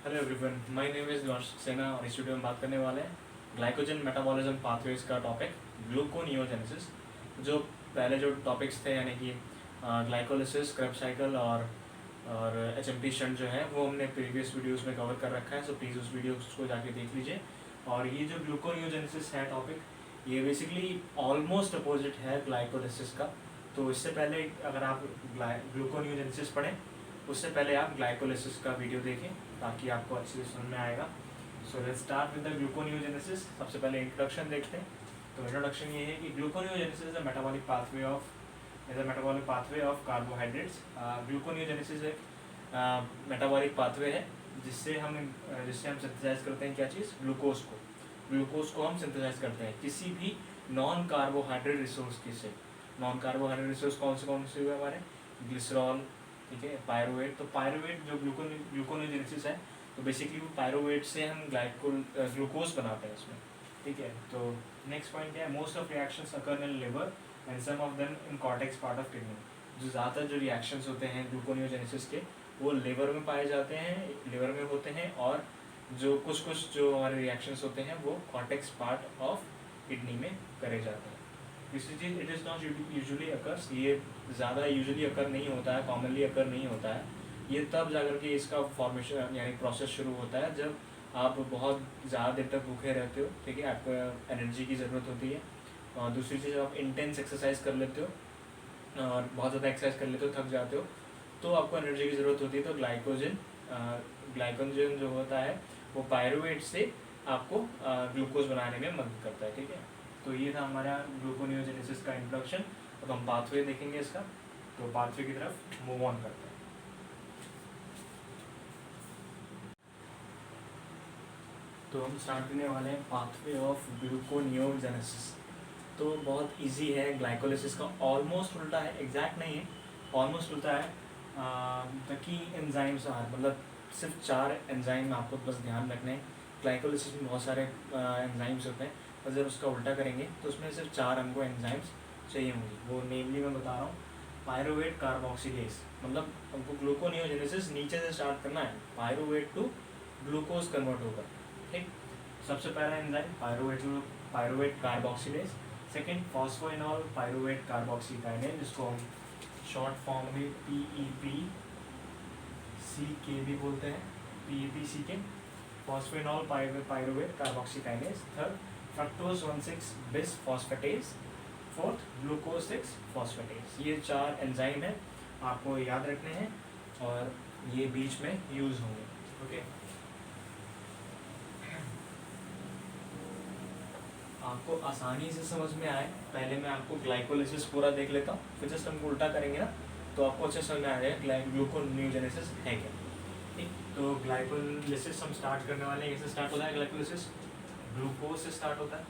Hello everyone, my name is nosh Saxena और इस video में बात करने वाले हैं ग्लाइकोजन मेटाबॉलिज्म पाथवेज का टॉपिक ग्लूकोनियोजेनेसिस। जो पहले जो टॉपिक्स थे यानी कि ग्लाइकोलिसिस, क्रेब्स साइकिल और एचएमटी शंट जो है वो हमने प्रीवियस वीडियोस में कवर कर रखा है, सो प्लीज़ उस वीडियोस को जाके देख लीजिए। और ये जो ग्लूकोनियोजेनेसिस है टॉपिक, ये बेसिकली ऑलमोस्ट अपोजिट है ग्लाइकोलिसिस का। तो इससे पहले अगर आप ग्लूकोनियोजेनेसिस पढ़ें उससे पहले आप ग्लाइकोलिसिस का वीडियो देखें ताकि आपको अच्छे से समझ में आएगा। So let's start with the gluconeogenesis. सबसे पहले इंट्रोडक्शन देखते हैं। तो इंट्रोडक्शन ये है कि gluconeogenesis is a metabolic pathway of carbohydrates. Gluconeogenesis एक मेटाबॉलिक पाथवे है जिससे हम सिंथेसाइज करते हैं क्या चीज़, ग्लूकोज को हम सिंथेसाइज करते हैं किसी भी नॉन कार्बोहाइड्रेट रिसोर्स की से। नॉन कार्बोहाइड्रेट रिसोर्स कौन से हुए हमारे, ग्लिसरॉल, ठीक है, पायरुवेट। तो पायरुवेट जो ग्लूकोनियोजेनेसिस है तो बेसिकली वो पायरुवेट से हम ग्लूकोज बनाते हैं उसमें, ठीक है। तो नेक्स्ट पॉइंट क्या है, most of reactions occur in liver and some of them in cortex part of kidney. जो ज़्यादातर जो रिएक्शंस होते हैं ग्लूकोनियोजेनेसिस के वो लिवर में पाए जाते हैं, लिवर में होते हैं, और जो कुछ जो हमारे रिएक्शंस होते हैं वो कॉर्टेक्स पार्ट ऑफ किडनी में करे जाते हैं। दूसरी चीज़, it is not usually occurs, ये ज़्यादा यूजुअली अकर नहीं होता है, कॉमनली अकर नहीं होता है। ये तब जाकर के इसका फॉर्मेशन यानी प्रोसेस शुरू होता है जब आप बहुत ज़्यादा देर तक भूखे रहते हो, ठीक है, आपको एनर्जी की ज़रूरत होती है। और दूसरी चीज़, आप इंटेंस एक्सरसाइज कर लेते हो और बहुत ज़्यादा एक्सरसाइज कर लेते हो, थक जाते हो, तो आपको एनर्जी की ज़रूरत होती है। तो ग्लाइकोजन जो होता है वो पायरुवेट से आपको ग्लूकोज बनाने में मदद करता है, ठीक है। तो ये था हमारा ग्लूकोनियोजेनेसिस का इंट्रोडक्शन। अब हम पाथवे देखेंगे इसका, तो पाथवे की तरफ मूव ऑन करते हैं। तो हम स्टार्ट करने वाले हैं पाथवे ऑफ ग्लूकोनियोजेनेसिस। तो बहुत इजी है, ग्लाइकोलिसिस का ऑलमोस्ट उल्टा है, एग्जैक्ट नहीं है, ऑलमोस्ट उल्टा है। द की एंजाइम्स आर, मतलब सिर्फ 4 एंजाइम आपको बस ध्यान रखने हैं। ग्लाइकोलिसिस में बहुत सारे एंजाइम्स होते हैं, और जब उसका उल्टा करेंगे तो उसमें सिर्फ 4 हमको एंजाइम्स चाहिए होंगे। वो नेमली मैं बता रहा हूँ, पायरुवेट कार्बोक्सिलेज, मतलब हमको ग्लूकोनियोजेनेसिस नीचे से स्टार्ट करना है, पायरुवेट टू ग्लूकोज कन्वर्ट होगा, ठीक। सबसे पहला enzyme pyruvate carboxylase. Second, phosphoenol pyruvate carboxykinase, जिसको हम शॉर्ट फॉर्म में PEP CK भी बोलते हैं, PEP CK, phosphoenol pyruvate carboxykinase. Third, fructose 1,6 bis phosphatase. Fourth, glucose 6 phosphatase. ये 4 एंजाइम हैं, आपको याद रखने हैं और ये बीच में यूज होंगे, ओके। आपको आसानी से समझ में आए, पहले मैं आपको ग्लाइकोलिसिस पूरा देख लेता हूँ, फिर जस्ट हम उल्टा करेंगे ना तो आपको अच्छे समझ में आ जाएगा ग्लूकोनियोजेनेसिस है क्या, ठीक। तो ग्लाइकोलिसिस हम स्टार्ट करने वाले हैं। कैसे स्टार्ट होता है ग्लाइकोलिसिस, ग्लूकोज से स्टार्ट होता है,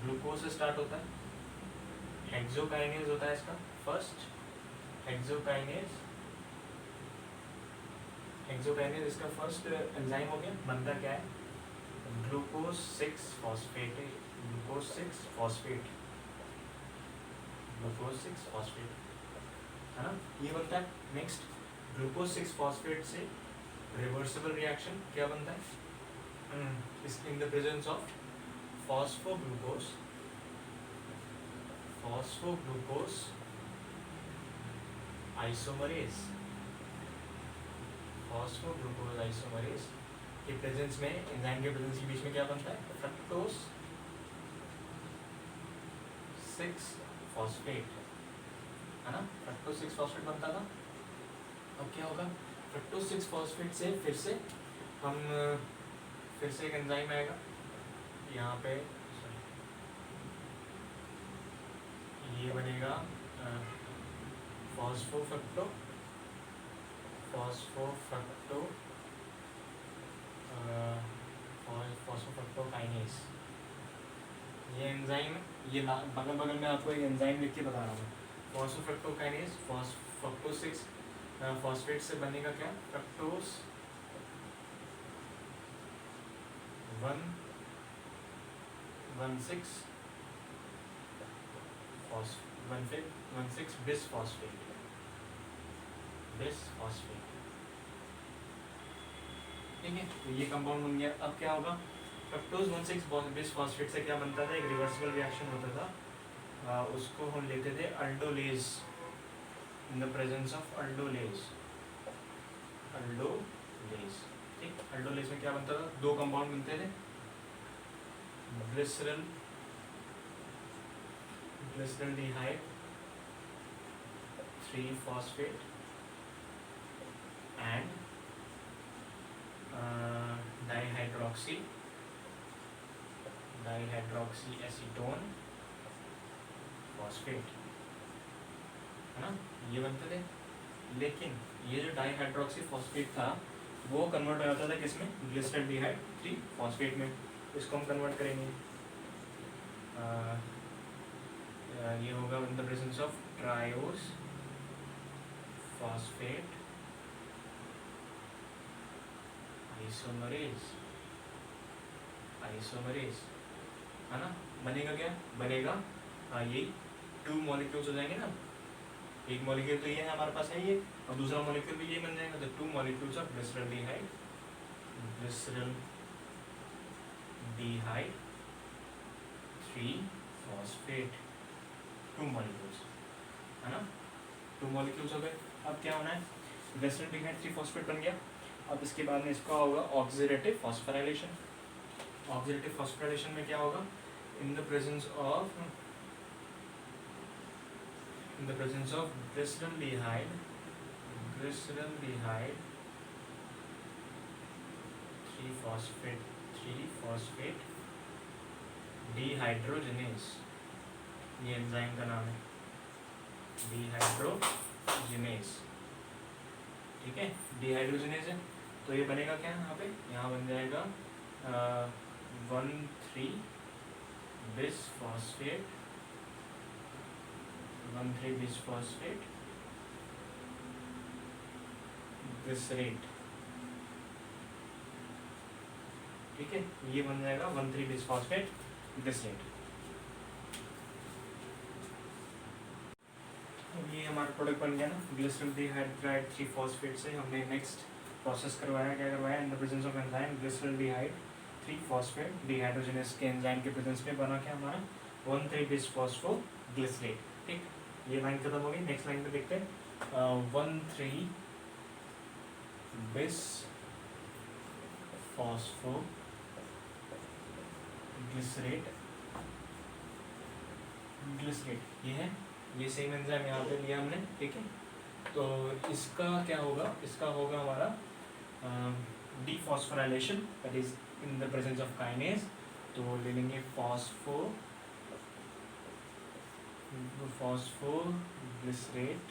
ग्लूकोज से स्टार्ट होता है। हेक्सोकाइनेज होता है इसका फर्स्ट, हेक्सोकाइनेज इसका फर्स्ट एंजाइम हो गया। बनता क्या है, ग्लूकोज 6 फॉस्फेट, ग्लूकोज 6 फॉस्फेट है ना, ये बनता है। नेक्स्ट, ग्लूकोज 6 फॉस्फेट से रिवर्सिबल रिएक्शन क्या बनता है, in the presence of phosphoglucose isomerase, phosphoglucose isomerase के प्रेजेंस में, एंजाइम के प्रेजेंस के बीच में क्या बनता है, फ्रक्टोज 6 फॉस्फेट, है ना, फ्रक्टोज 6 फॉस्फेट बनता था। अब क्या होगा, फ्रक्टोज 6 फॉस्फेट से फिर से एक एंजाइम आएगा यहाँ पे, ये बनेगा फॉस्फोफ्रक्टोकाइनेज। ये एंजाइम, ये बगल बगल में आपको एक एंजाइम लिख के बता रहा हूँ। फॉस्फोफ्रक्टोकाइनेज फ्रक्टोज 6 फॉस्फेट से बनेगा क्या, फ्रक्टोज 1,6 बिस फॉस्फेट। ठीक है, तो ये कंपाउंड बन गया। अब क्या होगा, फ्रक्टोज 1,6 बिसफॉस्फेट से क्या बनता था, एक रिवर्सिबल रिएक्शन होता था, उसको हम लेते थे अल्डोलेज, इन द प्रेजेंस ऑफ अल्डोलेज। अल्डोलेज, ठीक, अल्डोलेज में क्या बनता था, दो कंपाउंड बनते थे, glycerol glyceraldehyde 3-phosphate and dihydroxyacetone phosphate, है ना, ये बनते थे। लेकिन ये जो डाईहाइड्रोक्सी फॉस्फेट था वो कन्वर्ट हो जाता था किसमें, ग्लिसरल्डिहाइड 3-phosphate में। इसको हम कन्वर्ट करेंगे, ये होगा इन the presence of triose phosphate isomerase, है ना। बनेगा क्या, बनेगा यही 2 मॉलिक्यूल्स हो जाएंगे ना, एक मॉलिक्यूल तो ये है हमारे पास है ये, और दूसरा मॉलिक्यूल भी ये बन जाएगा, तो 2 molecules of glyceraldehyde 3-phosphate, 2 molecules, है ना, 2 मॉलिक्यूल्स हो गए। अब क्या होना है, ग्लिसरल्डिहाइड 3-phosphate बन गया। अब इसके बाद में इसका होगा ऑक्सीडेटिव फॉस्फोराइलेशन। ऑक्सीडेटिव फॉस्फोराइलेशन में क्या होगा, इन the presence of glyceraldehyde 3-phosphate dehydrogenase, ये एंजाइम का नाम है, डिहाइड्रोजनेज, ठीक है, डिहाइड्रोजनेज है। तो ये बनेगा क्या यहाँ पे, यहाँ बन जाएगा 1,3-बिसफॉस्फेट ग्लिसरेट, ठीक है, ये बन जाएगा 1,3-बिसफॉस्फेट ग्लिसरेट। ये हमारा प्रोडक्ट बन गया ना, ग्लिसरल्डिहाइड 3-phosphate से हमने नेक्स्ट प्रोसेस करवाया, क्या करवाया, इन the presence of enzyme glyceraldehyde 3-phosphate dehydrogenase के एंजाइम के प्रेजेंस में बना क्या हमारा 1,3-बिसफॉस्फोग्लिसरेट, ठीक। ये लाइन खत्म हो गई, नेक्स्ट लाइन पे देखते हैं, 1,3-बिसफॉस्फोग्लिसरेट, ये है, ये सेम एंजाइम यहाँ पे लिया हमने, ठीक है। तो इसका क्या होगा, इसका होगा हमारा dephosphorylation, that is in the presence of kinase. तो ले लेंगे फॉस्फोग्लिसरेट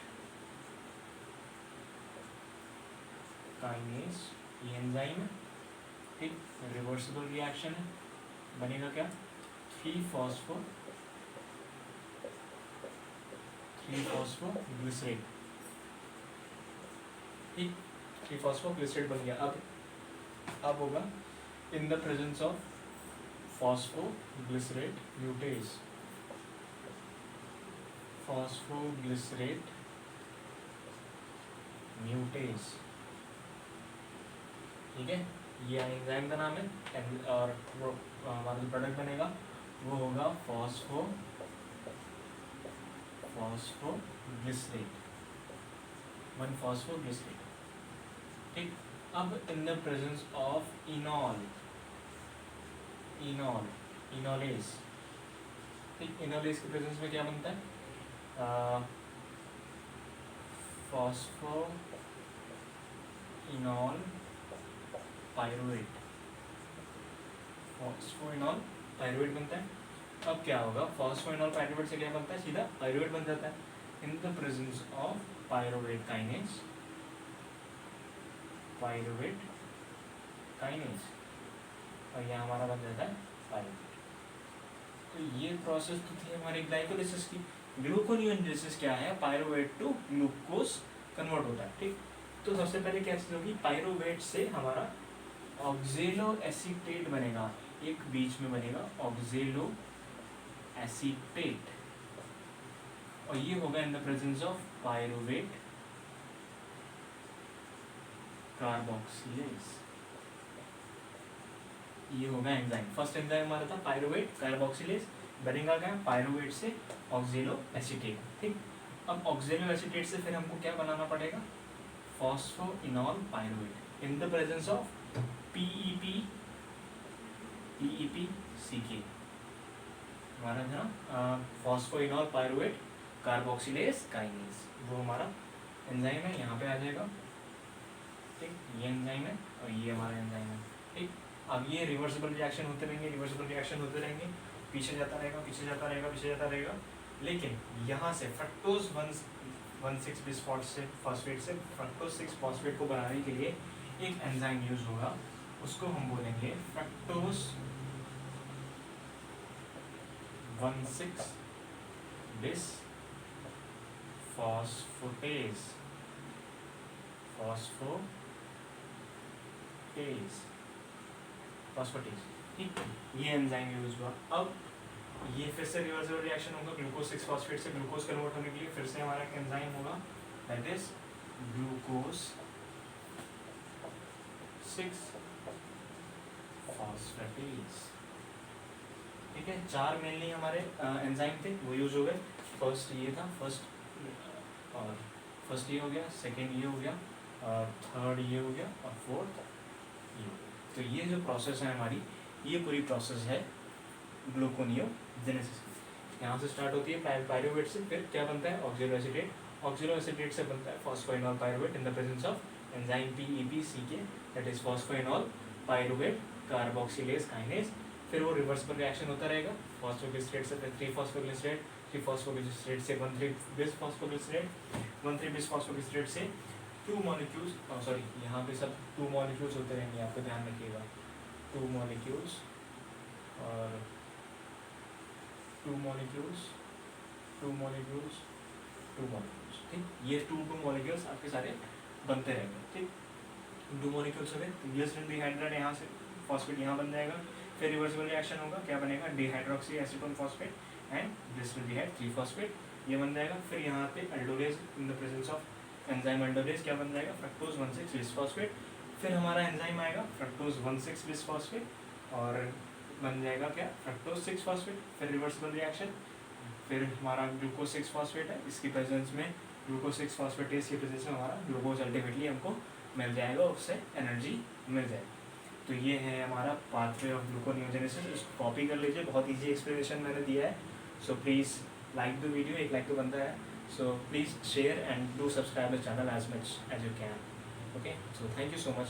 काइनेज, ये एंजाइम है, ठीक, रिवर्सिबल रिएक्शन है, बनेगा क्या 3-phosphoglycerate, ठीक, 3-phosphoglycerate बन गया। अब होगा इन द प्रेजेंस ऑफ फॉस्फोग्लिसरेट म्यूटेज, ठीक है, ये एंजाइम का नाम है, और हमारा जो प्रोडक्ट बनेगा वो होगा फॉस्फोग्लिसरेट 1-phosphoglycerate, ठीक। अब इन द प्रेजेंस ऑफ इनोलेज, ठीक, इनोलेज के प्रेजेंस में क्या बनता है, फॉस्फोइनॉल पायरुवेट बनता है। अब क्या होगा, फॉस्फोइनॉल पायरुवेट से क्या बनता है, सीधा पायरुवेट बन जाता है, in the presence of pyruvate kinase, और यह हमारा बन जाता है पायरुवेट। तो ये प्रोसेस तो थी हमारी ग्लाइकोलिसिस की। ग्लूकोनियोजेनेसिस क्या है, पायरुवेट टू ग्लूकोज कन्वर्ट होता है, ठीक। तो सबसे पहले क्या चीज होगी, पायरुवेट से हमारा ऑक्जेलो एसीटेट बनेगा, एक बीच में बनेगा ऑक्जेलो एसीटेट, और ये होगा इन the presence of pyruvate carboxylase, ये हो गया एंजाइम। फर्स्ट एंजाइम हमारा था पायरुवेट कार्बोक्सिलेज, बनेगा क्या पायरुवेट से ऑक्जेलो एसीटेट। ठीक, अब ऑक्जेलो एसीटेट से फिर हमको क्या बनाना पड़ेगा, phosphoenol pyruvate in the presence of PEP CK हमारा था ना फॉस्फोइनॉल पायरुवेट कार्बोक्सिलेज काइनेज, वो हमारा एंजाइम है, यहाँ पे आ जाएगा। ठीक, ये एंजाइम है और ये हमारा एंजाइम है। ठीक, अब ये रिवर्सिबल रिएक्शन होते रहेंगे, रिवर्सिबल रिएक्शन होते रहेंगे, पीछे जाता रहेगा, पीछे जाता रहेगा, पीछे जाता रहेगा। लेकिन यहाँ से फ्रक्टोज 1,6 बिस्फॉस्फेट से फ्रक्टोज 6 फॉस्फेट को बनाने के लिए एक एंजाइम यूज होगा, उसको हम बोलेंगे फ्रक्टोज 1,6 बिस्फॉस्फेटेज फॉस्फेटेज। ठीक, ये एंजाइम यूज हुआ। अब ये फिर से रिवर्सिबल रिएक्शन होगा, ग्लूकोज 6 फॉस्फेट से ग्लूकोज कन्वर्ट होने के लिए फिर से हमारा एक एंजाइम होगा, दैट इज ग्लूकोज 6 फॉस्फेटेज। ठीक है, 4 मेनली हमारे एंजाइम थे, वो यूज हो गए। फर्स्ट ये था, फर्स्ट ये हो गया, सेकेंड ये हो गया, थर्ड ये हो गया और फोर्थ ये हो गया। तो ये जो प्रोसेस है हमारी, ये पूरी प्रोसेस है ग्लूकोनियोजेनेसिस की। यहाँ से स्टार्ट होती है पायरुवेट से, फिर क्या बनता है ऑक्जेलो एसीटेट, ऑक्जेलो एसीटेट से बनता है phosphoenol pyruvate in the presence of enzyme PEPCK, that is phosphoenol pyruvate carboxylase kinase. फिर वो रिवर्सिबल रिएक्शन होता रहेगा, फॉस्फोग्लिसरेट से फिर 3 फॉस्फोग्लिसरेट, 3 फॉस्फोग्लिसरेट से 1,3-बिस फॉस्फोग्लिसरेट, 1,3-बिस फॉस्फोग्लिसरेट से 2 मॉलिक्यूल्स, सॉरी यहाँ पे सब 2 मॉलिक्यूल्स होते रहेंगे, आपको ध्यान रखिएगा 2 मॉलिक्यूल्स और 2 मॉलिक्यूल्स, 2 मॉलिक्यूल्स, 2 मॉलिक्यूल्स। ठीक, ये 2 मॉलिक्यूल्स आपके सारे बनते रहेंगे। ठीक, 2 मॉलिक्यूल्स हो गए, ग्लिसरीन डिहाइड्रेट यहाँ से फॉस्फेट यहाँ बन जाएगा, फिर रिवर्सिबल रिएक्शन होगा, क्या बनेगा dihydroxy acetone phosphate and glycerine dehyde 3 phosphate, ये बन जाएगा। फिर यहाँ पे aldolase in the presence of enzyme aldolase क्या बन जाएगा फ्रक्टोज 1,6 बिस्फॉस्फेट। फिर हमारा एंजाइम आएगा फ्रक्टोज 1,6 बिस्फॉस्फेट और बन जाएगा क्या फ्रक्टोज 6 फॉस्फेट, फिर रिवर्सिबल रिएक्शन, फिर हमारा ग्लूकोज 6 फॉस्फेट है, इसकी प्रेजेंस में ग्लूकोज 6 फॉस्फेटेज की प्रेजेंस में हमारा ग्लूकोज अल्टीमेटली हमको मिल जाएगा, उससे एनर्जी मिल जाएगी। तो ये है हमारा पाथवे ऑफ ग्लूकोनियोजेनेसिस, इसको कॉपी कर लीजिए, बहुत इजी एक्सप्लेनेशन मैंने दिया है। So please like the video, एक लाइक तो बनता है, so please share and do subscribe the channel as much as you can. Okay, so thank you so much.